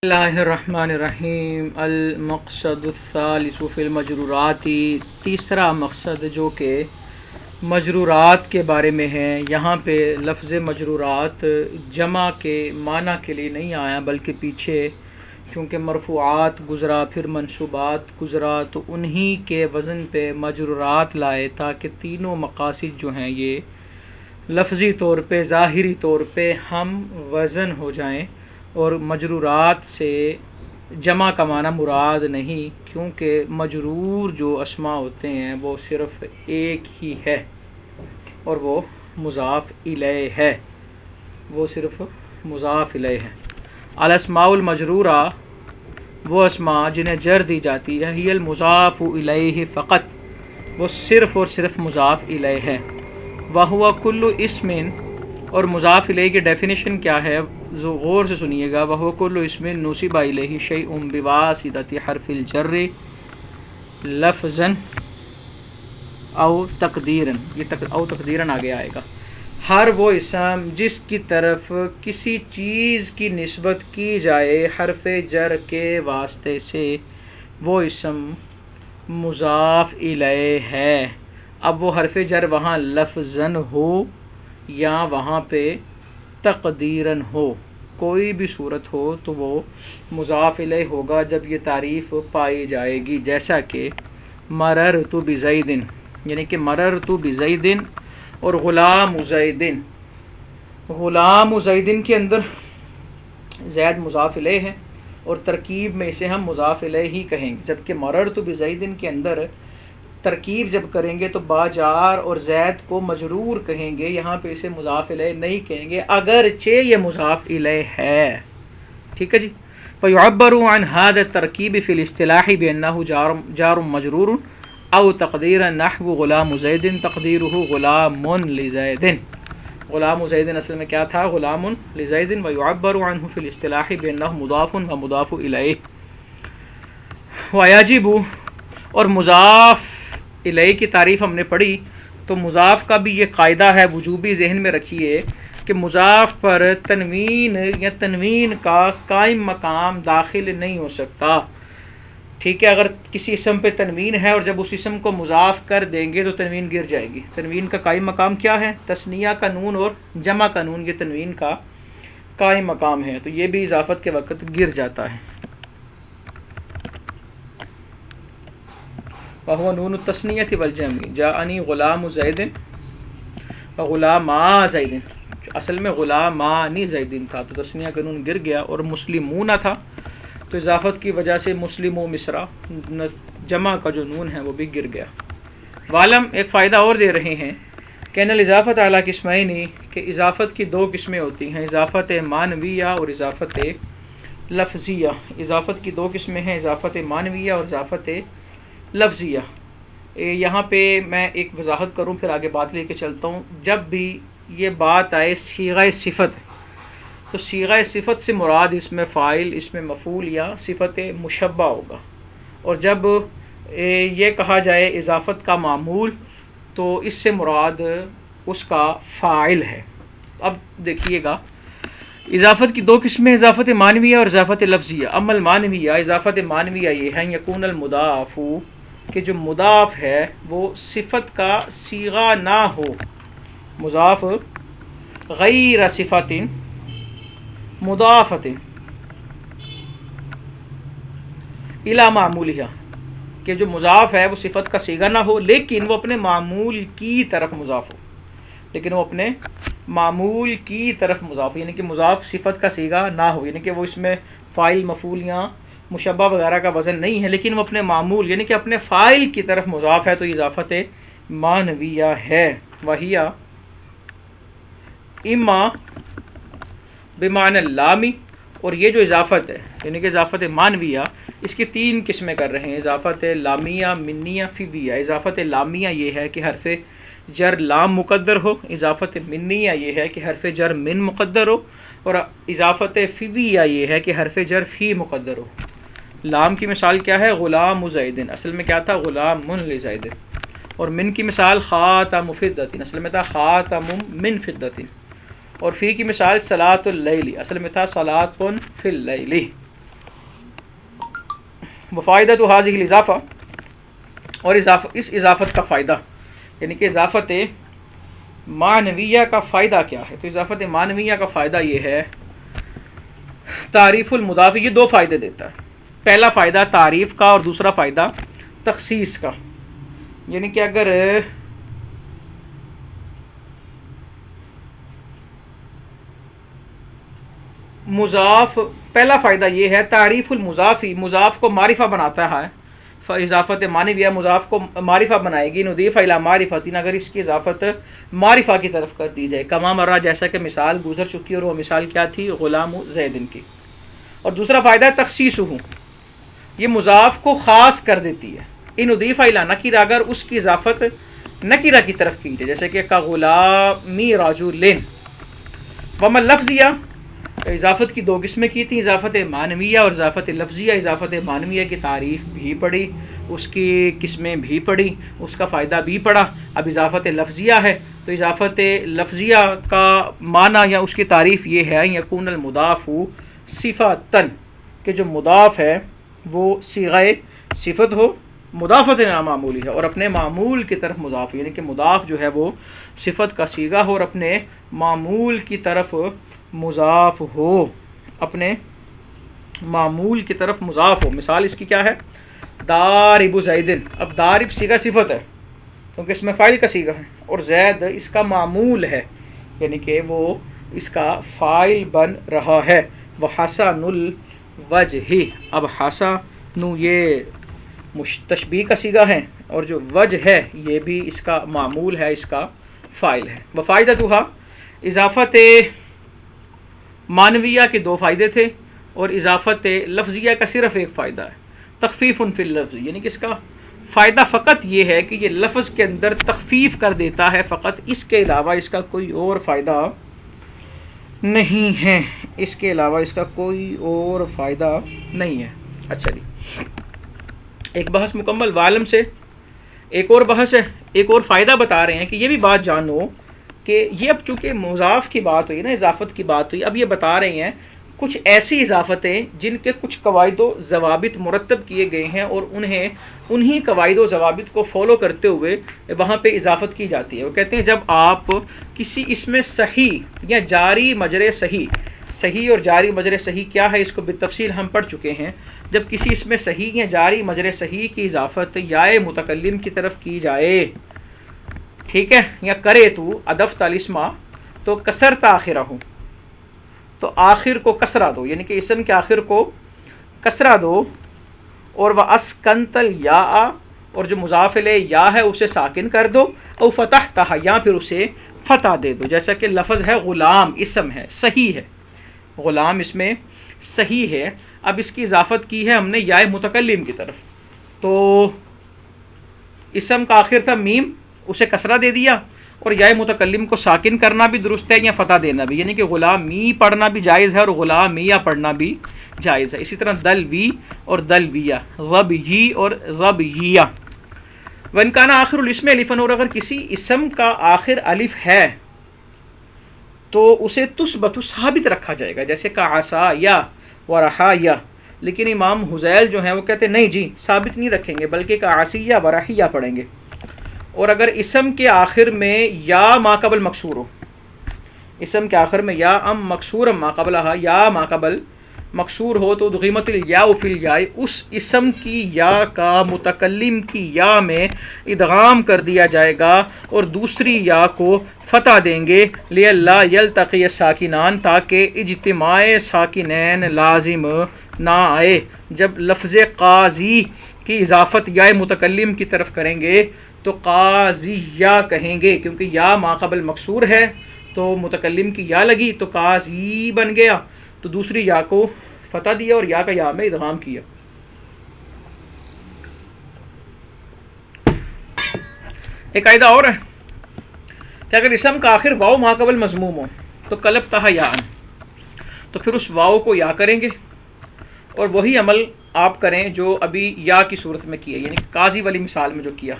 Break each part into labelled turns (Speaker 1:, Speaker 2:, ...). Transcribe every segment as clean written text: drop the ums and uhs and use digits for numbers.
Speaker 1: اللہ الرحمن الرحیم المقصد الثالث فی المجرورات، تیسرا مقصد جو کہ مجرورات کے بارے میں ہے۔ یہاں پہ لفظ مجرورات جمع کے معنی کے لیے نہیں آیا، بلکہ پیچھے چونکہ مرفوعات گزرا پھر منصوبات گزرا تو انہی کے وزن پہ مجرورات لائے تاکہ تینوں مقاصد جو ہیں یہ لفظی طور پہ ظاہری طور پہ ہم وزن ہو جائیں، اور مجرورات سے جمع کا معنی مراد نہیں، کیونکہ مجرور جو اسماء ہوتے ہیں وہ صرف ایک ہی ہے اور وہ مضاف الیہ ہے، وہ صرف مضاف الیہ ہے۔ الاسماء المجرورہ وہ اسماء جنہیں جر دی جاتی ہے، ہی المضاف الیہ فقط، وہ صرف اور صرف مضاف الیہ ہے۔ وہو کل اسم، اور مضاف الیہ کی ڈیفینیشن کیا ہے غور سے سنیے گا۔ وہو کل اسم نصب الیہ شیء بواسطۃ حرف الجر لفظا او تقدیرا، یہ او تقدیرا آگے آئے گا۔ ہر وہ اسم جس کی طرف کسی چیز کی نسبت کی جائے حرف جر کے واسطے سے، وہ اسم مضاف الیہ ہے۔ اب وہ حرف جر وہاں لفظاً ہو یا وہاں پہ تقدیراً ہو، کوئی بھی صورت ہو تو وہ مضاف الیہ ہوگا جب یہ تعریف پائی جائے گی، جیسا کہ مررت بزید، یعنی کہ مررت بزید اور غلام زید۔ غلام زید کے اندر زید مضاف الیہ ہے اور ترکیب میں اسے ہم مضاف الیہ ہی کہیں گے، جبکہ مررت بزید کے اندر ترکیب جب کریں گے تو باجار اور زید کو مجرور کہیں گے، یہاں پہ اسے مضاف الیہ نہیں کہیں گے اگرچہ یہ مضاف الیہ ہے۔ ٹھیک ہے جی۔ فیعبر عن هذا الترکیب فی الاصطلاح بأنه جار مجرور او تقدیرا نحو غلام زید تقدیرہ غلام لزید۔ غلام زید اصل میں کیا تھا؟ غلام لزید، ویعبر عنہ فی الاصطلاح بأنه مضاف ومضاف الیہ۔ ویجب، اور مضاف الیہ کی تعریف ہم نے پڑھی تو مضاف کا بھی یہ قاعدہ ہے وجوبی، ذہن میں رکھیے کہ مضاف پر تنوین یا تنوین کا قائم مقام داخل نہیں ہو سکتا۔ ٹھیک ہے، اگر کسی اسم پہ تنوین ہے اور جب اس اسم کو مضاف کر دیں گے تو تنوین گر جائے گی۔ تنوین کا قائم مقام کیا ہے؟ تثنیہ کا نون اور جمع کا نون، یہ تنوین کا قائم مقام ہے، تو یہ بھی اضافت کے وقت گر جاتا ہے۔ وہو نون التثنیۃ والجمع، جاءنی غلام زید وغلاما زید، اصل میں غلامانی زید تھا تو تثنیہ کا نون گر گیا، اور مسلمون تھا تو اضافت کی وجہ سے مسلم و مصرع، جمع کا جو نون ہے وہ بھی گر گیا۔ والم، ایک فائدہ اور دے رہے ہیں کہ ان الاضافت اعلیٰ قسمین، کہ اضافت کی دو قسمیں ہوتی ہیں، اضافت معنویہ اور اضافت لفظیہ۔ اضافت کی دو قسمیں ہیں، اضافت معنویہ اور اضافت لفظیہ۔ یہاں پہ میں ایک وضاحت کروں پھر آگے بات لے کے چلتا ہوں۔ جب بھی یہ بات آئے صیغہ صفت، تو صیغہ صفت سے مراد اس میں فاعل، اس میں مفعول یا صفت مشبہ ہوگا، اور جب یہ کہا جائے اضافت کا معمول تو اس سے مراد اس کا فاعل ہے۔ اب دیکھیے گا، اضافت کی دو قسمیں، اضافت معنویہ اور اضافت لفظیہ۔ اما المعنویہ، اضافت معنویہ یہ ہے یکون المضاف، کہ جو مضاف ہے وہ صفت کا صیغہ نہ ہو، مضاف غیر صفت مضافت الی معمولہ، کہ جو مضاف ہے وہ صفت کا صیغہ نہ ہو لیکن وہ اپنے معمول کی طرف مضاف ہو، لیکن وہ اپنے معمول کی طرف مضاف، یعنی کہ مضاف صفت کا صیغہ نہ ہو، یعنی کہ وہ اس میں فاعل مفعول یا مشبہ وغیرہ کا وزن نہیں ہے، لیکن وہ اپنے معمول یعنی کہ اپنے فاعل کی طرف مضاف ہے، تو یہ اضافت معنویہ ہے۔ وہی اما بمعنی اللامی، اور یہ جو اضافت ہے یعنی کہ اضافت معنویہ، اس کی تین قسمیں کر رہے ہیں، اضافت لامیہ، منیہ، فیبیہ۔ اضافت لامیہ یہ ہے کہ حرف جر لام مقدر ہو، اضافت منیہ یہ ہے کہ حرف جر من مقدر ہو، اور اضافت فیبیہ یہ ہے کہ حرف جر فی مقدر ہو۔ لام کی مثال کیا ہے؟ غلام زید، اصل میں کیا تھا؟ غلام لزید۔ اور من کی مثال خاتم فضۃ، اصل میں تھا خاتم من فضۃ۔ اور فی کی مثال صلاۃ اللیل، اصل میں تھا صلاۃ فی اللیل۔ وفائدۃ ھذہ الاضافہ، اور اس اضافت کا فائدہ، یعنی کہ اضافت معنویہ کا فائدہ کیا ہے؟ تو اضافت معنویہ کا فائدہ یہ ہے، تعریف المضاف، یہ دو فائدے دیتا ہے۔ پہلا فائدہ تعریف کا اور دوسرا فائدہ تخصیص کا، یعنی کہ اگر مضاف، پہلا فائدہ یہ ہے تعریف المضافی، مضاف کو معرفہ بناتا ہے، اضافت معنویہ مضاف کو معرفہ بنائے گی، نضیف الی معرفۃ، اگر اس کی اضافت معرفہ کی طرف کر دی جائے، کما مرہ، جیسا کہ مثال گزر چکی ہے، اور وہ مثال کیا تھی؟ غلام زید کی۔ اور دوسرا فائدہ ہے تخصیص، یہ مضاف کو خاص کر دیتی ہے، ان نضیف الی نکرہ، اگر اس کی اضافت نکرہ کی طرف کی جائے، جیسے کہ کا غلامی رجلین۔ وما لفظیہ، اضافت کی دو قسمیں کی تھیں، اضافت معنویہ اور اضافت لفظیہ۔ اضافت معنویہ کی تعریف بھی پڑھی، اس کی قسمیں بھی پڑھی، اس کا فائدہ بھی پڑھا۔ اب اضافت لفظیہ ہے، تو اضافت لفظیہ کا معنی یا اس کی تعریف یہ ہے، یکون المضاف صفتاً، کہ جو مضاف ہے وہ صیغہ صفت ہو، مضافت معمولی ہے، اور اپنے معمول کی طرف مضاف، یعنی کہ مضاف جو ہے وہ صفت کا صیغہ ہو اور اپنے معمول کی طرف مضاف ہو، اپنے معمول کی طرف مضاف ہو۔ مثال اس کی کیا ہے؟ دارب زیدن، اب دارب صیغہ صفت ہے کیونکہ اس میں فاعل کا صیغہ ہے، اور زید اس کا معمول ہے، یعنی کہ وہ اس کا فاعل بن رہا ہے۔ وحسن الوجہ، اب حسن یہ تشبیہ کا صیغہ ہے، اور جو وجہ ہے یہ بھی اس کا معمول ہے، اس کا فاعل ہے۔ وفائدتھا، اضافت معنویہ کے دو فائدے تھے، اور اضافت لفظیہ کا صرف ایک فائدہ ہے، تخفیف فی اللفظ، یعنی کہ اس کا فائدہ فقط یہ ہے کہ یہ لفظ کے اندر تخفیف کر دیتا ہے فقط، اس کے علاوہ اس کا کوئی اور فائدہ نہیں ہے، اس کے علاوہ اس کا کوئی اور فائدہ نہیں ہے۔ اچھا جی، ایک بحث مکمل، وعالم سے ایک اور بحث ہے، ایک اور فائدہ بتا رہے ہیں کہ یہ بھی بات جانو کہ یہ اب چونکہ مضاف کی بات ہوئی نا، اضافت کی بات ہوئی، اب یہ بتا رہے ہیں کچھ ایسی اضافتیں جن کے کچھ قواعد و ضوابط مرتب کیے گئے ہیں، اور انہی قواعد و ضوابط کو فالو کرتے ہوئے وہاں پہ اضافت کی جاتی ہے۔ وہ کہتے ہیں جب آپ کسی اسم صحیح یا جاری مجرے صحیح اور جاری مجرے صحیح کیا ہے، اس کو بالتفصیل ہم پڑھ چکے ہیں، جب کسی اسم صحیح یا جاری مجرے صحیح کی اضافت یا متکلم کی طرف کی جائے، ٹھیک ہے، یا کرے تو ادفت الاسم، تو کسرت آخرہ ہوں، تو آخر کو کسرہ دو، یعنی کہ اسم کے آخر کو کسرہ دو، اور وَأَسْكَنْتَ الْيَاءَ، اور جو مضاف الیہ یا ہے اسے ساکن کر دو، او فتحتہا، یا پھر اسے فتح دے دو، جیسا کہ لفظ ہے غلام، اسم ہے، صحیح ہے، غلام اس میں صحیح ہے، اب اس کی اضافت کی ہے ہم نے یا متکلم کی طرف، تو اسم کا آخر تھا میم، اسے کسرہ دے دیا، اور یا متکلم کو ساکن کرنا بھی درست ہے یا فتح دینا بھی، یعنی کہ غلامی پڑھنا بھی جائز ہے اور غلامیہ پڑھنا بھی جائز ہے۔ اسی طرح دلوی اور دلویہ، ربیی اور ربیہ۔ وَإِنْ كَانَ آخر الاسم الفاً، اور اگر کسی اسم کا آخر الف ہے تو اسے تثبت ثابت رکھا جائے گا، جیسے کہ عصایا و رحایا، لیکن امام حذیل جو ہیں وہ کہتے ہیں نہیں جی ثابت نہیں رکھیں گے، بلکہ کہ عصیہ و رحیہ پڑھیں گے۔ اور اگر اسم کے آخر میں یا ما قبل مکسور ہو، اسم کے آخر میں یا ام مکسور ما قبلہا، یا ما قبل مکسور ہو، تو دغیمت الیاء فی الیاء، اس اسم کی یا کا متکلم کی یا میں ادغام کر دیا جائے گا، اور دوسری یا کو فتح دیں گے، لئلا یلتقی الساکنان، تاکہ اجتماع ساکنین لازم نہ آئے۔ جب لفظ قاضی کی اضافت یا متکلم کی طرف کریں گے تو قاضیہ کہیں گے، کیونکہ یا ما قبل مکسور ہے تو متکلم کی یا لگی تو قاضی بن گیا، تو دوسری یا کو فتح دیا اور یا کا یا میں ادغام کیا۔ ایک قاعدہ اور ہے کہ اگر اسم کا آخر واو ما قبل مضموم ہو تو قلب تہا یا ان، تو پھر اس واو کو یا کریں گے، اور وہی عمل آپ کریں جو ابھی یا کی صورت میں کیا، یعنی قاضی والی مثال میں جو کیا،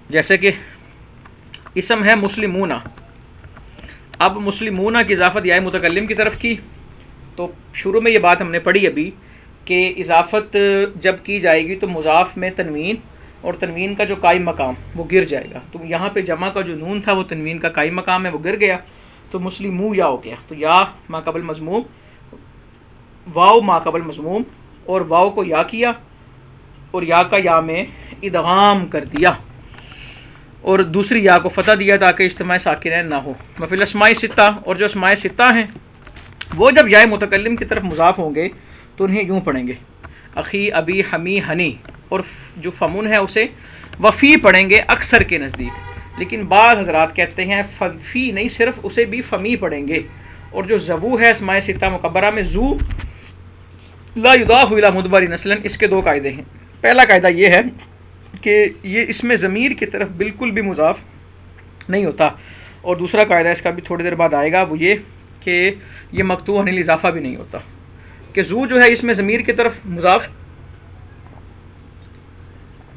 Speaker 1: جیسے کہ اسم ہے مسلمونہ، اب مسلمونہ کی اضافت یا متکلم کی طرف کی، تو شروع میں یہ بات ہم نے پڑھی ابھی کہ اضافت جب کی جائے گی تو مضاف میں تنوین اور تنوین کا جو قائم مقام وہ گر جائے گا. تو یہاں پہ جمع کا جو نون تھا وہ تنوین کا قائم مقام ہے وہ گر گیا, تو مسلمو یا ہو گیا. تو یا ما قبل مضموم, واو ما قبل مضموم, اور واو کو یا کیا اور یا کا یا میں ادغام کر دیا اور دوسری یا کو فتح دیا تاکہ اجتماع ساکنین نہ ہو. وفی الاسماء ستہ, اور جو اسماء ستہ ہیں وہ جب یا متکلم کی طرف مضاف ہوں گے تو انہیں یوں پڑھیں گے اخی ابی ہمی ہنی, اور جو فمن ہے اسے وفی پڑھیں گے اکثر کے نزدیک, لیکن بعض حضرات کہتے ہیں فی نہیں صرف اسے بھی فمی پڑھیں گے. اور جو زبو ہے اسماء ستہ مکبرہ میں زو لا یضاف الی مدبر نسلا, اس کے دو قاعدے ہیں. پہلا قاعدہ یہ ہے کہ یہ اس میں ضمیر کی طرف بالکل بھی مضاف نہیں ہوتا, اور دوسرا قاعدہ اس کا بھی تھوڑی دیر بعد آئے گا, وہ یہ کہ یہ مقطوع عن الاضافہ بھی نہیں ہوتا, کہ زو جو ہے اس میں ضمیر کی طرف مضاف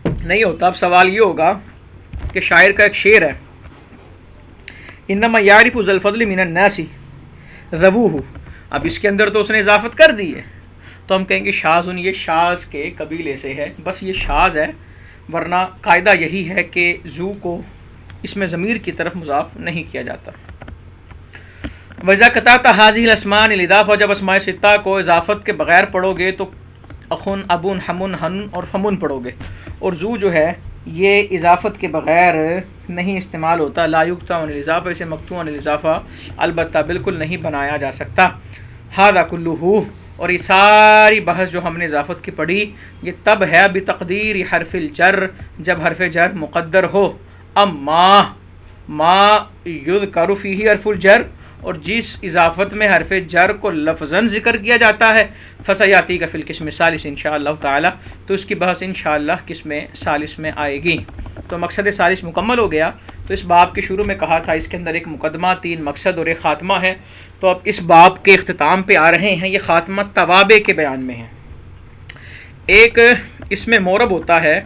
Speaker 1: نہیں ہوتا. اب سوال یہ ہوگا کہ شاعر کا ایک شعر ہے انما یعرف ذو الفضل من الناس ذووہ, اب اس کے اندر تو اس نے اضافت کر دی ہے, تو ہم کہیں گے شاذ, یہ شاذ کے قبیلے سے ہے, بس یہ شاذ ہے, ورنہ قاعدہ یہی ہے کہ زو کو اس میں ضمیر کی طرف مضاف نہیں کیا جاتا. وَإِذَا قَطَعْتَ هَذِهِ الْأَسْمَاءَ الْإِضَافَةَ, جب اسماء ستہ کو اضافت کے بغیر پڑھو گے تو اخن ابن ہمن ہن اور فمن پڑھو گے, اور زو جو ہے یہ اضافت کے بغیر نہیں استعمال ہوتا. لا یقطع عن الاضافہ, اسے مقطوع عن الاضافہ البتہ بالکل نہیں بنایا جا سکتا. ھذا کلہ, اور یہ ساری بحث جو ہم نے اضافت کی پڑھی یہ تب ہے بتقدیر حرف الجر, جب حرف جر مقدر ہو. اما ما یذکر فیہ حرف الجر, اور جس اضافت میں حرف جر کو لفظاً ذکر کیا جاتا ہے فسیاتی کا فی القسم الثالث انشاءاللہ تعالی, تو اس کی بحث انشاءاللہ قسم ثالث میں آئے گی. تو مقصد ثالث مکمل ہو گیا. تو اس باب کے شروع میں کہا تھا اس کے اندر ایک مقدمہ, 3 مقصد اور ایک خاتمہ ہے. تو اب اس باب کے اختتام پہ آ رہے ہیں. یہ خاتمہ توابع کے بیان میں ہے. ایک اس میں مورب ہوتا ہے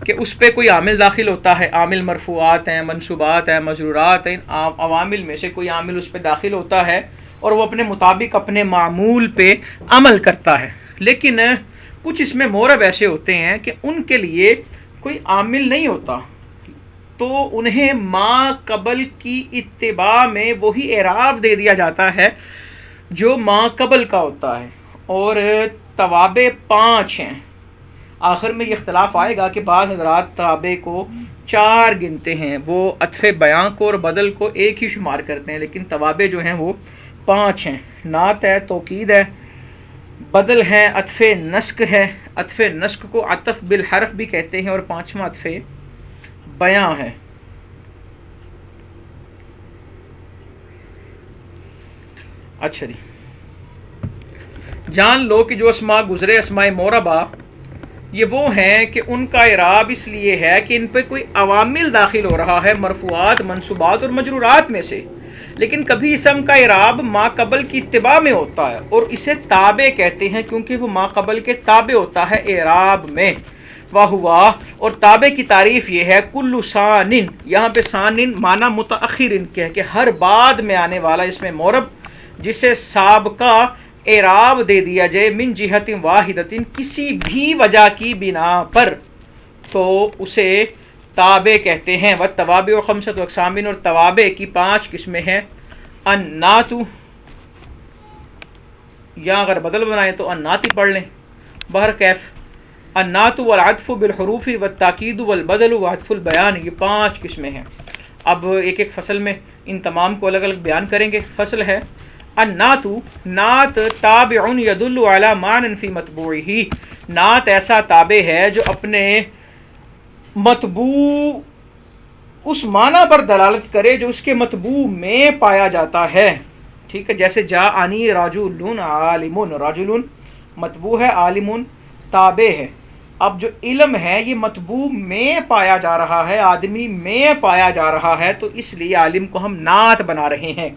Speaker 1: کہ اس پہ کوئی عامل داخل ہوتا ہے, عامل مرفوعات ہیں, منصوبات ہیں, مجرورات ہیں, عوامل میں سے کوئی عامل اس پہ داخل ہوتا ہے اور وہ اپنے مطابق اپنے معمول پہ عمل کرتا ہے. لیکن کچھ اس میں مورب ایسے ہوتے ہیں کہ ان کے لیے کوئی عامل نہیں ہوتا, تو انہیں ما قبل کی اتباع میں وہی اعراب دے دیا جاتا ہے جو ما قبل کا ہوتا ہے. اور توابع 5 ہیں. آخر میں یہ اختلاف آئے گا کہ بعض حضرات توابع کو 4 گنتے ہیں, وہ عطف بیان کو اور بدل کو ایک ہی شمار کرتے ہیں, لیکن توابع جو ہیں وہ 5 ہیں. نعت ہے, توکید ہے, بدل ہے, عطف نسک ہے, عطف نسک کو عطف بالحرف بھی کہتے ہیں, اور 5واں عطف بیان ہے. اچھا جی, جان لو کہ جو اسماء گزرے اسماء موربہ یہ وہ ہیں کہ ان کا اعراب اس لیے ہے کہ ان پہ کوئی عوامل داخل ہو رہا ہے مرفوعات, منصوبات اور مجرورات میں سے, لیکن کبھی اسم کا اعراب ما قبل کی اتباع میں ہوتا ہے اور اسے تابع کہتے ہیں کیونکہ وہ ما قبل کے تابع ہوتا ہے اعراب میں. وہوا, اور تابع کی تعریف یہ ہے کل ثانن, یہاں پہ ثانن معنی متأخر ان کے ہے کہ ہر بعد میں آنے والا اس میں مورب جسے سابقہ اعراب دے دیا جائے من جہت واحدۃ, کسی بھی وجہ کی بنا پر, تو اسے تابع کہتے ہیں. والتوابع خمسۃ اقسام, اور توابع کی 5 قسمیں ہیں. النعت, یا اگر بدل بنائیں تو النعت پڑھ لیں بہر کیف. النعت والعطف بالحروف والتاکید والبدل وعطف البیان, یہ 5 قسمیں ہیں. اب ایک ایک فصل میں ان تمام کو الگ الگ بیان کریں گے. فصل ہے النعت, نعت تابع یدل علی معنی فی مطبوعہ, نعت ایسا تابع ہے جو اپنے مطبوع اس معنی پر دلالت کرے جو اس کے مطبوع میں پایا جاتا ہے. ٹھیک ہے, جیسے جاءنی رجل عالم, رجل مطبوع ہے, عالم تابع ہے. اب جو علم ہے یہ مطبوع میں پایا جا رہا ہے, آدمی میں پایا جا رہا ہے, تو اس لیے عالم کو ہم نعت بنا رہے ہیں.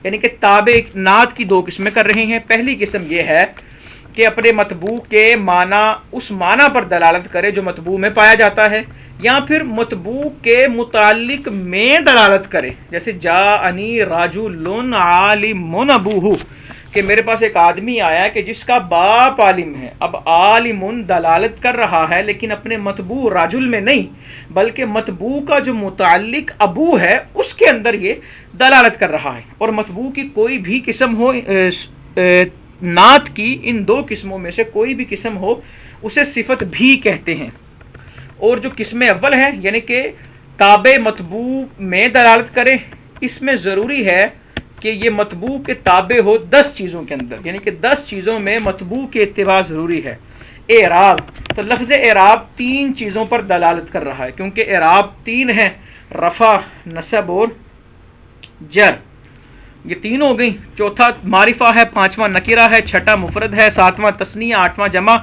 Speaker 1: یعنی کہ تابع نعت کی 2 قسمیں کر رہے ہیں. پہلی قسم یہ ہے کہ اپنے مطبوع کے معنی اس معنی پر دلالت کرے جو مطبوع میں پایا جاتا ہے, یا پھر مطبوع کے متعلق میں دلالت کرے, جیسے جاءنی رجل عالم ابوہ, کہ کہ میرے پاس ایک آدمی آیا کہ جس کا باپ عالم ہے. اب عالم دلالت کر رہا ہے لیکن اپنے متبوع رجل میں نہیں، بلکہ متبوع کا جو متعلق ابو ہے اس کے اندر یہ دلالت کر رہا ہے. اور متبوع کی کوئی بھی قسم ہو، نعت کی ان دو قسموں میں سے کوئی بھی قسم ہو اسے صفت بھی کہتے ہیں. اور جو قسم اول ہے یعنی کہ تابع متبوع میں دلالت کرے، اس میں ضروری ہے کہ یہ متبوع کے تابع ہو 10 چیزوں کے اندر، یعنی کہ 10 چیزوں میں متبوع کے اتباع ضروری ہے. اعراب، تو لفظ اعراب 3 چیزوں پر دلالت کر رہا ہے کیونکہ اعراب 3 ہیں، رفع، نصب اور جر. یہ 3 ہو گئی. چوتھا معرفہ ہے، پانچواں نکرہ ہے، چھٹا مفرد ہے، ساتواں تثنیہ، آٹھواں جمع،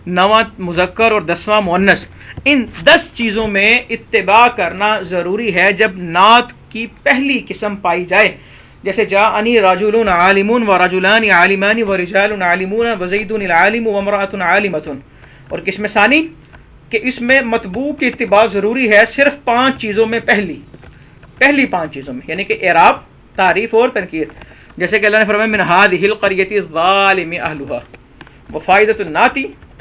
Speaker 1: نواں مذکر اور 10واں مؤنث. ان 10 چیزوں میں اتباع کرنا ضروری ہے جب نعت کی پہلی قسم پائی جائے، جیسے جاءنی رجل عالم ورجلان عالمان ورجال عالمون وزید العالم وامرأۃ عالمۃ. اور قسم ثانی کہ اس میں متبوع کی اتباع ضروری ہے صرف 5 چیزوں میں، پہلی 5 چیزوں میں، یعنی کہ اعراب، تعریف اور تنکیر. جیسے کہ اللہ نے فرمایا من هذه القرية الظالم اهلها وفائدۃ النعت.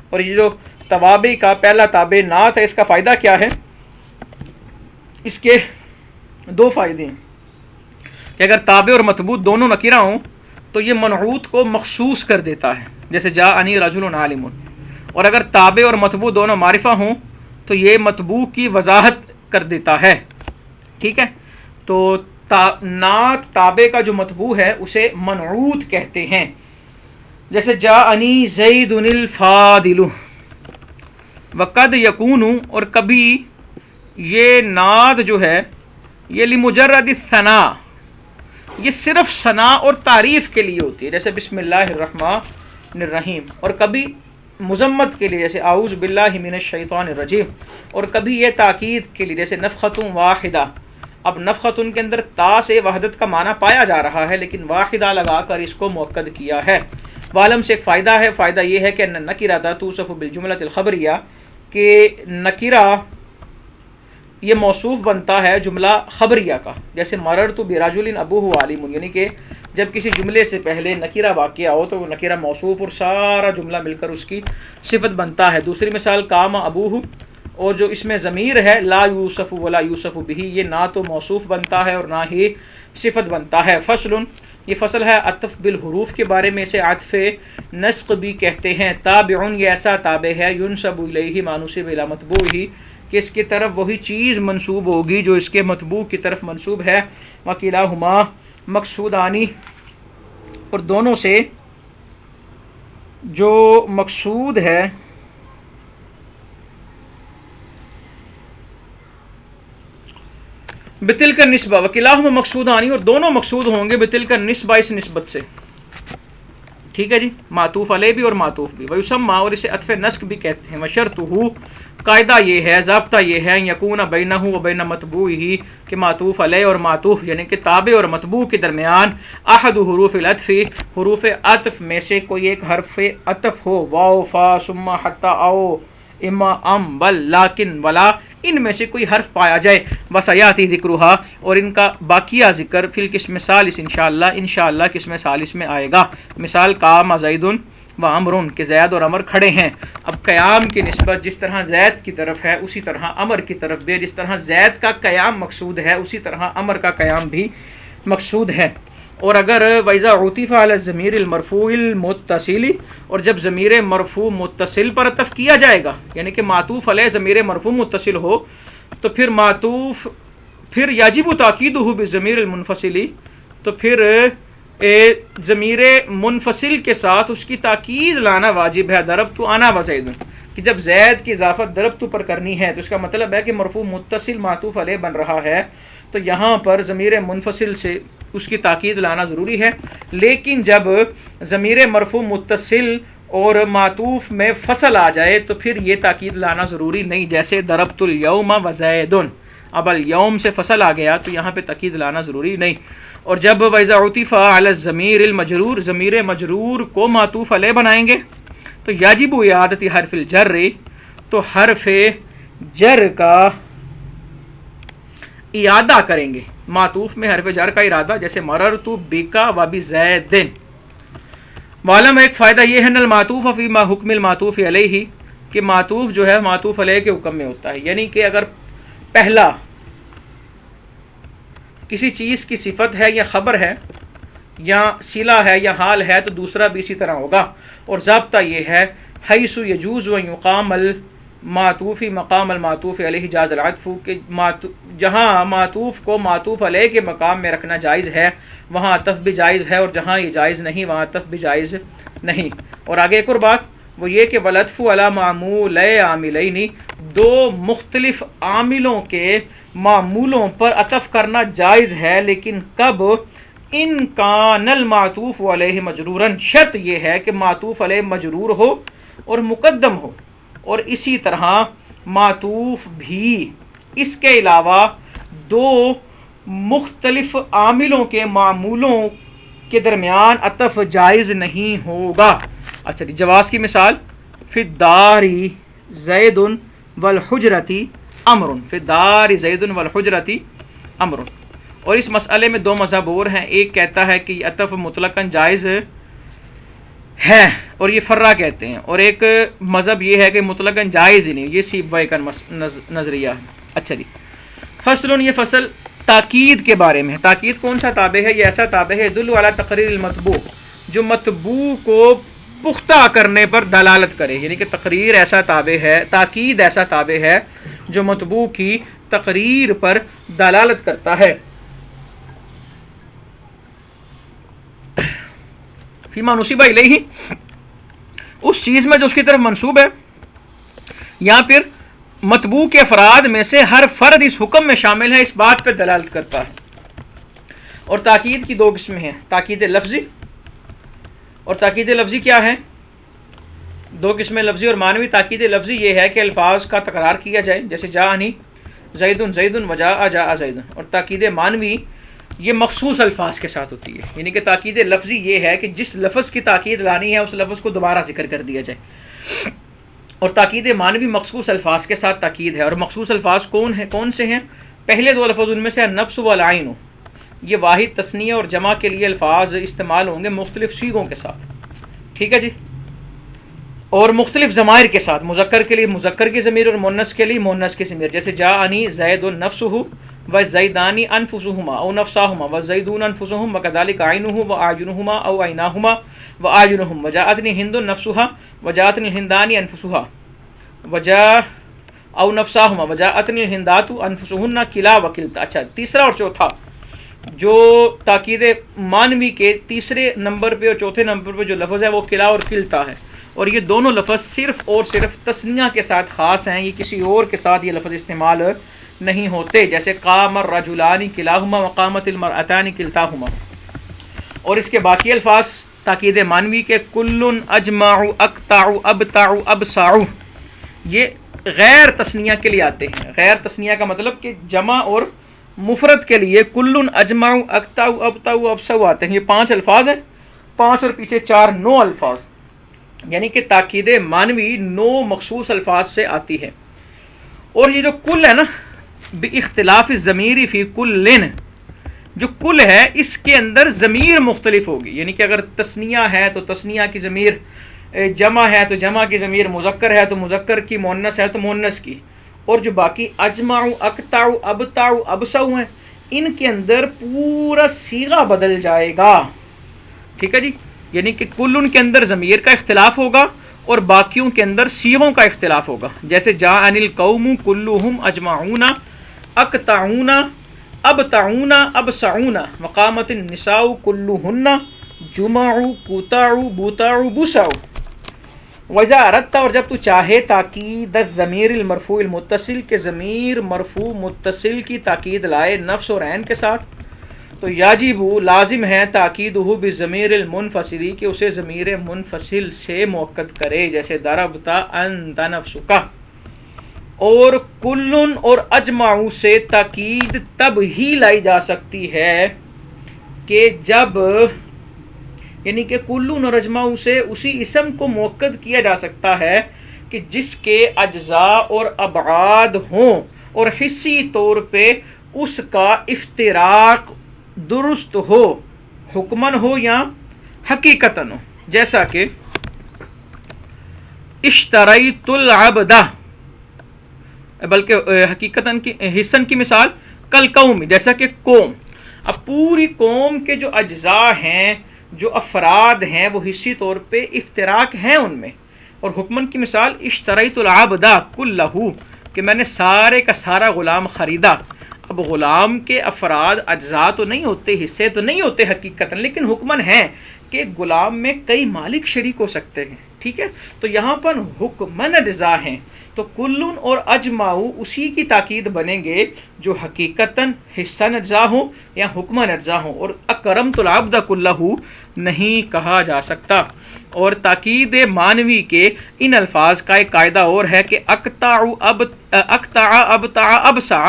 Speaker 1: اور یہ جو توابع کا پہلا تابع نعت ہے، اس کا فائدہ کیا ہے؟ اس کے 2 فائدے ہیں کہ اگر تابع اور متبوع دونوں نکرہ ہوں تو یہ منعوت کو مخصوص کر دیتا ہے، جیسے جاءنی رجل عالم. اور اگر تابع اور متبوع دونوں معرفہ ہوں تو یہ متبوع کی وضاحت کر دیتا ہے. ٹھیک ہے، تو نعت تابع کا جو متبوع ہے اسے منعوت کہتے ہیں. جیسے جاءنی زید الفاضل وقد یکون. اور کبھی یہ نعت جو ہے یہ لمجرد الثناء، یہ صرف ثناء اور تعریف کے لیے ہوتی ہے، جیسے بسم اللہ الرحمن الرحیم. اور کبھی مذمت کے لیے، جیسے اعوذ باللہ من الشیطان الرجیم. اور کبھی یہ تاکید کے لیے، جیسے نفخۃ واحدہ. اب نفخۃ کے اندر تا سے وحدت کا معنی پایا جا رہا ہے لیکن واحدہ لگا کر اس کو مؤکد کیا ہے. والم سے ایک فائدہ ہے، فائدہ یہ ہے کہ نکرہ توصف بالجملۃ الخبریہ، کہ نکرہ یہ موصوف بنتا ہے جملہ خبریہ کا. جیسے مررت برجل ابوہ عالم، یعنی کہ جب کسی جملے سے پہلے نکرہ واقعہ ہو تو وہ نکرہ موصوف اور سارا جملہ مل کر اس کی صفت بنتا ہے. دوسری مثال قام ابوہ، اور جو اس میں ضمیر ہے لا یوصف ولا یوصف بہ، یہ نہ تو موصوف بنتا ہے اور نہ ہی صفت بنتا ہے. فصل، یہ فصل ہے عطف بالحروف کے بارے میں، اسے عطف نسق بھی کہتے ہیں. تابع، یہ ایسا تابع ہے ینسب الیہ ما نسب الی متبوعہ، کہ اس کی طرف وہی چیز منسوب ہوگی جو اس کے متبوع کی طرف منسوب ہے. وکلاہما مقصودانی، اور دونوں سے جو مقصود ہے بتلک النسبہ، وکلاہما مقصودانی، اور دونوں مقصود ہوں گے بتلک النسبہ، اس نسبت سے. ٹھیک ہے جی، معطوف علیہ بھی اور معطوف بھی. ویسمى، اور اسے عطف نسق بھی کہتے ہیں. وشرطہ، قاعدہ یہ ہے، ضابطہ یہ ہے، یکون بینہ و بین متبوعہ، کہ معطوف علیہ اور معطوف یعنی کہ تابع اور متبوع کے درمیان احد حروف العطف، حروف عطف میں سے کوئی ایک حرف عطف ہو. واو، فا، ثم، حتی، او، اما، ام، بل، لیکن، ولا، ان میں سے کوئی حرف پایا جائے. وسیاتی ذکرھا، اور ان کا باقیہ ذکر فی القسم ثالث انشاءاللہ قسم ثالث میں آئے گا. مثال قام زید و عمر، کہ زید اور عمر کھڑے ہیں. اب قیام کی نسبت جس طرح زید کی طرف ہے اسی طرح عمر کی طرف بھی، جس طرح زید کا قیام مقصود ہے اسی طرح عمر کا قیام بھی مقصود ہے. اور اگر وَإِذَا عُطِفَ عَلَى الضَّمِيرِ الْمَرْفُوعِ الْمُتَّصِلِ، اور جب ضمیر مرفوع متصل پر عطف کیا جائے گا، یعنی کہ معطوف علیہ ضمیر مرفوع متصل ہو تو پھر یجب تاکیدہ بالضمیر المنفصل، تو پھر ضمیر منفصل کے ساتھ اس کی تاکید لانا واجب ہے. ضربت انا وزید، کہ جب زید کی اضافت ضربت پر کرنی ہے تو اس کا مطلب ہے کہ مرفوع متصل معطوف علیہ بن رہا ہے، تو یہاں پر ضمیر منفصل سے اس کی تاکید لانا ضروری ہے. لیکن جب ضمیر مرفوع متصل اور معطوف میں فصل آ جائے تو پھر یہ تاکید لانا ضروری نہیں، جیسے ضربت الیوم وزید. اب الیوم سے فصل آ گیا تو یہاں پہ تاکید لانا ضروری نہیں. اور جب وَإِذَا عُطِفَ عَلَى الضَّمِيرِ الْمَجْرُورِ، ضمیر مجرور کو معطوف علیہ بنائیں گے تو یجب اعادۃ حرف الجر، تو حرف جر کا اعادہ کریں گے. معطوف میں حرف جر کا ارادہ، جیسے مررت بک و بزید. معلوم ایک فائدہ یہ ہے نل معطوف فی ما حکم المعطوف علیہ کہ معطوف جو ہے معطوف علیہ کے حکم میں ہوتا ہے، یعنی کہ اگر پہلا کسی چیز کی صفت ہے یا خبر ہے یا صلہ ہے یا حال ہے تو دوسرا بھی اسی طرح ہوگا. اور ضابطہ یہ ہے حیث یجوز و یقام المعطوف مقام المعطوف علیہ جاز العطف کہ جہاں معطوف کو معطوف علیہ کے مقام میں رکھنا جائز ہے وہاں عطف بھی جائز ہے، اور جہاں یہ جائز نہیں وہاں عطف بھی جائز نہیں. اور آگے ایک اور بات وہ یہ کہ والعطف علی معمول عاملین، دو مختلف عاملوں کے معمولوں پر عطف کرنا جائز ہے، لیکن کب؟ ان کان المعطوف علیہ مجرورن، شرط یہ ہے کہ معطوف علیہ مجرور ہو اور مقدم ہو. اور اسی طرح معطوف بھی اس کے علاوہ دو مختلف عاملوں کے معمولوں کے درمیان عطف جائز نہیں ہوگا. اچھا جی، جواز کی مثال فی الدار زید والحجرۃ امر، فی الدار زید والحجرۃ امر. اور اس مسئلے میں دو مذہب اور ہیں، ایک کہتا ہے کہ عطف مطلقاً جائز ہے اور یہ فرع کہتے ہیں، اور ایک مذہب یہ ہے کہ مطلقاً جائز ہی نہیں، یہ سیبویہ کا نظریہ ہے. اچھا جی، فصل، یہ فصل تاکید کے بارے میں ہے. تاکید کون سا تابع ہے؟ یہ ایسا تابع ہے دل علی تقریر المطبوع، جو مطبوع کو پختہ کرنے پر دلالت کرے، یعنی کہ تقریر ایسا تابع ہے، تاکید ایسا تابع ہے جو مطبوع کی تقریر پر دلالت کرتا ہے. فیما نصب الیہ، اس چیز میں جو اس کی طرف منسوب ہے، یا پھر مطبوع کے افراد میں سے ہر فرد اس حکم میں شامل ہے، اس بات پہ دلالت کرتا ہے. اور تاکید کی دو قسمیں ہیں، تاکید لفظی اور تاکید لفظی کیا ہے؟ دو قسمیں، لفظی اور معنوی. تاکید لفظی یہ ہے کہ الفاظ کا تکرار کیا جائے، جیسے جاءنی زید زید وجاء جاء زید. اور تاکید معنوی یہ مخصوص الفاظ کے ساتھ ہوتی ہے، یعنی کہ تاکید لفظی یہ ہے کہ جس لفظ کی تاکید لانی ہے اس لفظ کو دوبارہ ذکر کر دیا جائے. اور تاکید معنوی مخصوص الفاظ کے ساتھ تاکید ہے. اور مخصوص الفاظ کون سے ہیں؟ پہلے دو لفظ ان میں سے النفس والعین، یہ واحد تثنیہ اور جمع کے لیے الفاظ استعمال ہوں گے مختلف صیغوں کے ساتھ، ٹھیک ہے جی، اور مختلف ضمائر کے ساتھ، مذکر کے لیے مذکر کی ضمیر اور مؤنث کے لیے مؤنث کی ضمیر، جیسے جاءنی زید نفسہ وزیدانی انفسہما او نفساہما وزیدون انفسہم وکذالک عینہ واعینہما او عیناہما واعینہم وجاءتنی ہند نفسها وجاءتنی الہندانی انفسها وجاء او نفساہما وجاءتنی الہندات انفسہن کلا وکلتا. اچھا، تیسرا اور چوتھا جو تاکید معنوی کے تیسرے نمبر پہ اور چوتھے نمبر پہ جو لفظ ہے وہ کلا اور کلتا ہے. اور یہ دونوں لفظ صرف اور صرف تثنیہ کے ساتھ خاص ہیں، یہ کسی اور کے ساتھ یہ لفظ استعمال نہیں ہوتے، جیسے قام الرجلان کلاہما وقامت المرأتان کلتاہما. اور اس کے باقی الفاظ تاکید معنوی کے کل اجمع اقطع ابتع ابسع، یہ غیر تثنیہ کے لیے آتے ہیں. غیر تثنیہ کا مطلب کہ جمع اور مفرد کے لیے کل اجمع اقطع ابتع ابسع آتے ہیں. یہ 5 الفاظ ہیں، 5 اور پیچھے 4 9 الفاظ، یعنی کہ تاکید معنوی 9 مخصوص الفاظ سے آتی ہے. اور یہ جو کل ہے نا، باختلاف الضمیر فی کل، جو کل ہے اس کے اندر ضمیر مختلف ہوگی، یعنی کہ اگر تثنیہ ہے تو تثنیہ کی ضمیر، جمع ہے تو جمع کی ضمیر، مذکر ہے تو مذکر کی، مؤنث ہے تو مؤنث کی. اور جو باقی اجمع اقطع ابتع ابسع ہیں ان کے اندر پورا صیغہ بدل جائے گا، ٹھیک ہے جی، یعنی کہ کل کے اندر ضمیر کا اختلاف ہوگا اور باقیوں کے اندر صیغوں کا اختلاف ہوگا. جیسے جاءنی القوم کلہم اجمعون اقطعون ابتعون ابسعون وقامت النساء کلہن جمعوا قطعوا بوتعوا بسعوا. وَإِذَا أَرَدْتَ، اور جب تو چاہے تاکید الضمیر المرفوع المتصل کے ضمیر مرفوع متصل کی تاکید لائے نفس اور عین کے ساتھ، تو یاجب لازم ہے تاکیدہ بالضمیر المنفصل کہ اسے ضمیر منفصل سے مؤکد کرے، جیسے ضربت انت نفسک. اور کلن اور اجمعو سے تاکید تب ہی لائی جا سکتی ہے کہ جب، یعنی کہ کلن اور اجمعو سے اسی اسم کو مؤکد کیا جا سکتا ہے کہ جس کے اجزاء اور ابعاد ہوں اور حصی طور پہ اس کا افتراق درست ہو، حکمن ہو یا حقیقتاً ہو. جیسا کہ اشتریت العبد، بلکہ حقیقتاً کی حسن کی مثال کل قوم، جیسا کہ قوم. اب پوری قوم کے جو اجزاء ہیں، جو افراد ہیں، وہ حصی طور پہ افتراق ہیں ان میں. اور حکمن کی مثال اشتریت العبد کلہ، کہ میں نے سارے کا سارا غلام خریدا. اب غلام کے افراد اجزاء تو نہیں ہوتے، حصے تو نہیں ہوتے حقیقتاً، لیکن حکمن ہیں کہ غلام میں کئی مالک شریک ہو سکتے ہیں. ٹھیک ہے، تو یہاں پر حکمن اجزاء ہیں، تو کلن اور اجماؤ اسی کی تاکید بنیں گے جو حقیقتاً حصن اجزاء ہوں یا حکمن اجزاء ہوں، اور اکرمت العبد کلہ نہیں کہا جا سکتا. اور تاکید معنوی کے ان الفاظ کا ایک قاعدہ اور ہے کہ اقطع ابتع ابسع،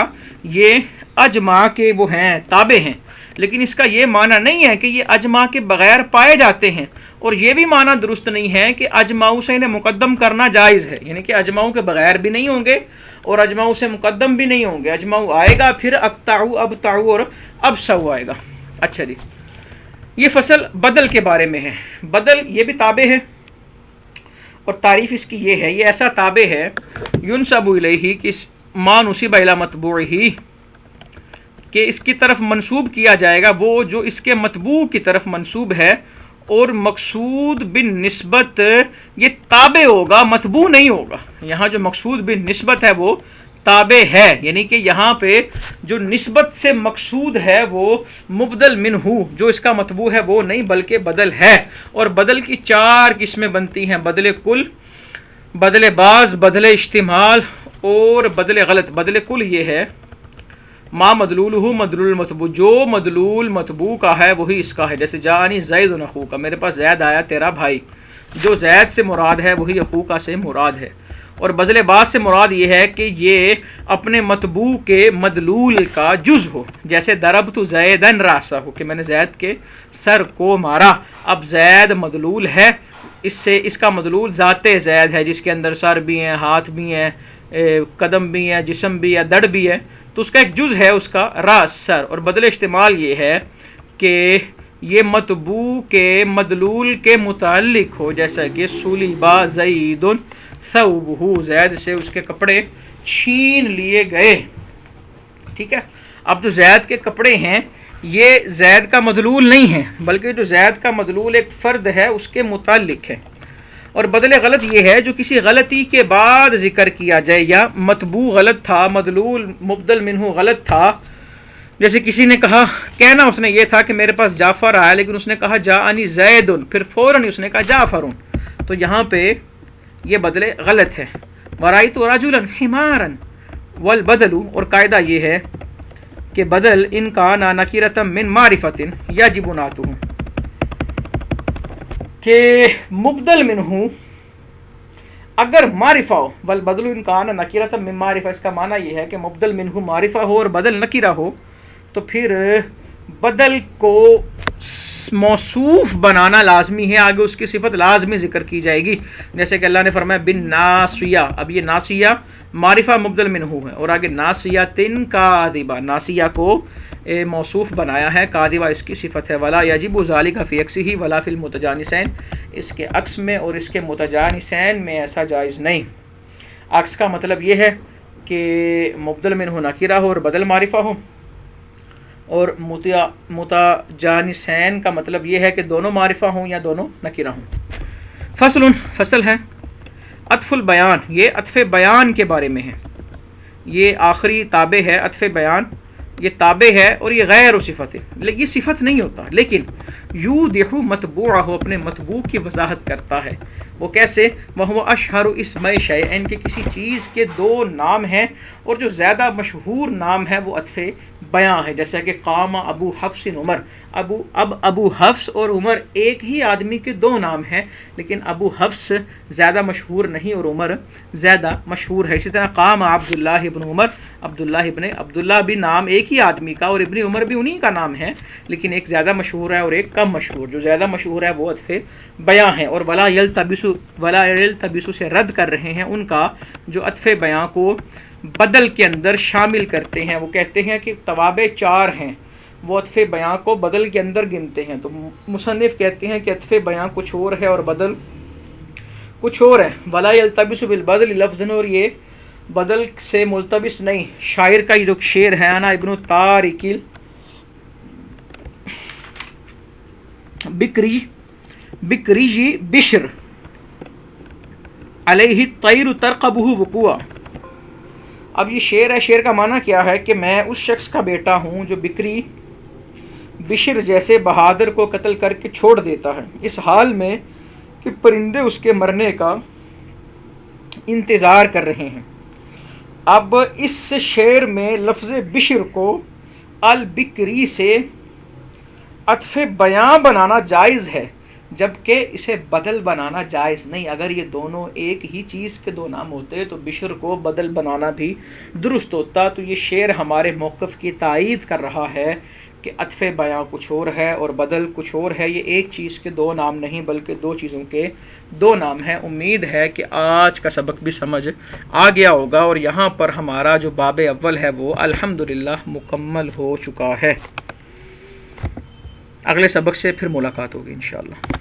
Speaker 1: یہ اجماع کے وہ ہیں، تابع ہیں، لیکن اس کا یہ معنی نہیں ہے کہ یہ اجماع کے بغیر پائے جاتے ہیں. اور یہ بھی معنی درست نہیں ہے کہ اجماؤ سے انہیں مقدم کرنا جائز ہے، یعنی کہ اجماؤ کے بغیر بھی نہیں ہوں گے اور اجماؤ سے مقدم بھی نہیں ہوں گے. اجماؤ آئے گا، پھر اقطعوا ابتعوا اور ابسعوا آئے گا. اچھا جی، یہ فصل بدل کے بارے میں ہے. بدل یہ بھی تابع ہے، اور تعریف اس کی یہ ہے، یہ ایسا تابع ہے ینسب الیہ، کہ ما نسب الی متبوعہ، کہ اس کی طرف منسوب کیا جائے گا وہ جو اس کے متبوع کی طرف منسوب ہے. اور مقصود بالنسبت یہ تابع ہوگا، متبوع نہیں ہوگا. یہاں جو مقصود بالنسبت ہے وہ تابع ہے، یعنی کہ یہاں پہ جو نسبت سے مقصود ہے وہ مبدل منہ، جو اس کا متبوع ہے وہ نہیں بلکہ بدل ہے. اور بدل کی 4 قسمیں بنتی ہیں: بدل کل، بدل بعض، بدل اشتمال اور بدل غلط. بدل کل یہ ہے ما مدلولہ مدلول المتبوع، جو مدلول متبوع کا ہے وہی اس کا ہے. جیسے جاءنی زید اخوک، میرے پاس زید آیا تیرا بھائی، جو زید سے مراد ہے وہی اخوک سے مراد ہے. اور بدل بعض سے مراد یہ ہے کہ یہ اپنے متبوع کے مدلول کا جز ہو. جیسے ضربت زیدن راسہ، کہ میں نے زید کے سر کو مارا. اب زید مدلول ہے، اس کا مدلول ذات زید ہے، جس کے اندر سر بھی ہیں، ہاتھ بھی ہیں، قدم بھی ہیں، جسم بھی ہے، دڑ بھی ہے، تو اس کا ایک جز ہے اس کا راس، سر. اور بدل استعمال یہ ہے کہ یہ متبوع کے مدلول کے متعلق ہو، جیسا کہ سلیبا زید ثوبہ، زید سے اس کے کپڑے چھین لیے گئے. ٹھیک ہے، اب جو زید کے کپڑے ہیں یہ زید کا مدلول نہیں ہے، بلکہ جو زید کا مدلول ایک فرد ہے اس کے متعلق ہے. اور بدل غلط یہ ہے جو کسی غلطی کے بعد ذکر کیا جائے، یا متبوع غلط تھا، مدلول مبدل منہ غلط تھا. جیسے کسی نے کہا، کہنا اس نے یہ تھا کہ میرے پاس جعفر آیا، لیکن اس نے کہا جاءنی زید، پھر فوراً اس نے کہا جعفر، تو یہاں پہ یہ بدل غلط ہے. ورأیت رجلا حمارا والبدل، اور قاعدہ یہ ہے کہ بدل ان کان نکرۃ من معرفۃ یجب نعتہ، کہ مبدل منہ اگر معرفہ ہو، والبدل ان کان نکرۃ من معرفہ، اس کا معنی یہ ہے کہ مبدل منہ معرفہ ہو اور بدل نکرہ ہو، تو پھر بدل کو موصوف بنانا لازمی ہے، آگے اس کی صفت لازمی ذکر کی جائے گی. جیسے کہ اللہ نے فرمایا بن ناسیہ، اب یہ ناسیہ معرفہ مبدل منہ ہے، اور آگے ناسیۃ کاذبہ، ناسیہ کو موصوف بنایا ہے، کاذبہ اس کی صفت ہے. ولا یجب ذلک فی عکسہ ولا فی المتجانسین، اس کے عکس میں اور اس کے متجانسین میں ایسا جائز نہیں. عکس کا مطلب یہ ہے کہ مبدل منہ نکرہ ہو اور بدل معرفہ ہو، اور متجانسین کا مطلب یہ ہے کہ دونوں معرفہ ہوں یا دونوں نکرہ ہوں. فصل ہے عطف البیان، یہ عطف بیان کے بارے میں ہے. یہ آخری تابع ہے، عطف بیان یہ تابع ہے اور یہ غیر صفت ہے، یہ صفت نہیں ہوتا، لیکن یوضح متبوعہ، اپنے متبوع کی وضاحت کرتا ہے. وہ کیسے؟ وہو اشہر اسم شیئن، کے کسی چیز کے 2 نام ہیں اور جو زیادہ مشہور نام ہے وہ عطف بیان ہے. جیسا کہ قام ابو حفص عمر، ابو حفص اور عمر ایک ہی آدمی کے 2 نام ہیں، لیکن ابو حفص زیادہ مشہور نہیں اور عمر زیادہ مشہور ہے. اسی طرح قام عبداللہ ابن عمر، عبداللہ بھی نام ایک ہی آدمی کا، اور ابن عمر بھی انہی کا نام ہے، لیکن ایک زیادہ مشہور ہے اور ایک کم مشہور. جو زیادہ مشہور ہے وہ عطف بیان ہے. اور ولا یلتبس سے رد کر رہے ہیں ان کا جو عطف بیان کو بدل کے اندر شامل کرتے ہیں. وہ کہتے ہیں کہ توابع 4 ہیں، وہ عطف بیاں کو بدل کے اندر گنتے ہیں. تو مصنف کہتے ہیں کہ عطف بیاں کچھ اور ہے اور بدل کچھ اور ہے. ولا یلتبس بالبدل لفظ، اور یہ بدل سے ملتبس نہیں. شاعر کا یہ جو شعر ہے، انا ابن طارق بکری بشر علیہ الطیر ترقبہ وقوعا. اب یہ شعر ہے. شعر کا معنی کیا ہے کہ میں اس شخص کا بیٹا ہوں جو بکری بشر جیسے بہادر کو قتل کر کے چھوڑ دیتا ہے، اس حال میں کہ پرندے اس کے مرنے کا انتظار کر رہے ہیں. اب اس شعر میں لفظ بشر کو البکری سے عطف بیاں بنانا جائز ہے، جبکہ اسے بدل بنانا جائز نہیں. اگر یہ دونوں ایک ہی چیز کے دو نام ہوتے تو بشر کو بدل بنانا بھی درست ہوتا. تو یہ شعر ہمارے موقف کی تائید کر رہا ہے کہ عطف بیاں کچھ اور ہے اور بدل کچھ اور ہے. یہ ایک چیز کے دو نام نہیں بلکہ دو چیزوں کے دو نام ہیں. امید ہے کہ آج کا سبق بھی سمجھ آ گیا ہوگا، اور یہاں پر ہمارا جو باب اول ہے وہ الحمدللہ مکمل ہو چکا ہے. اگلے سبق سے پھر ملاقات ہوگی انشاءاللہ.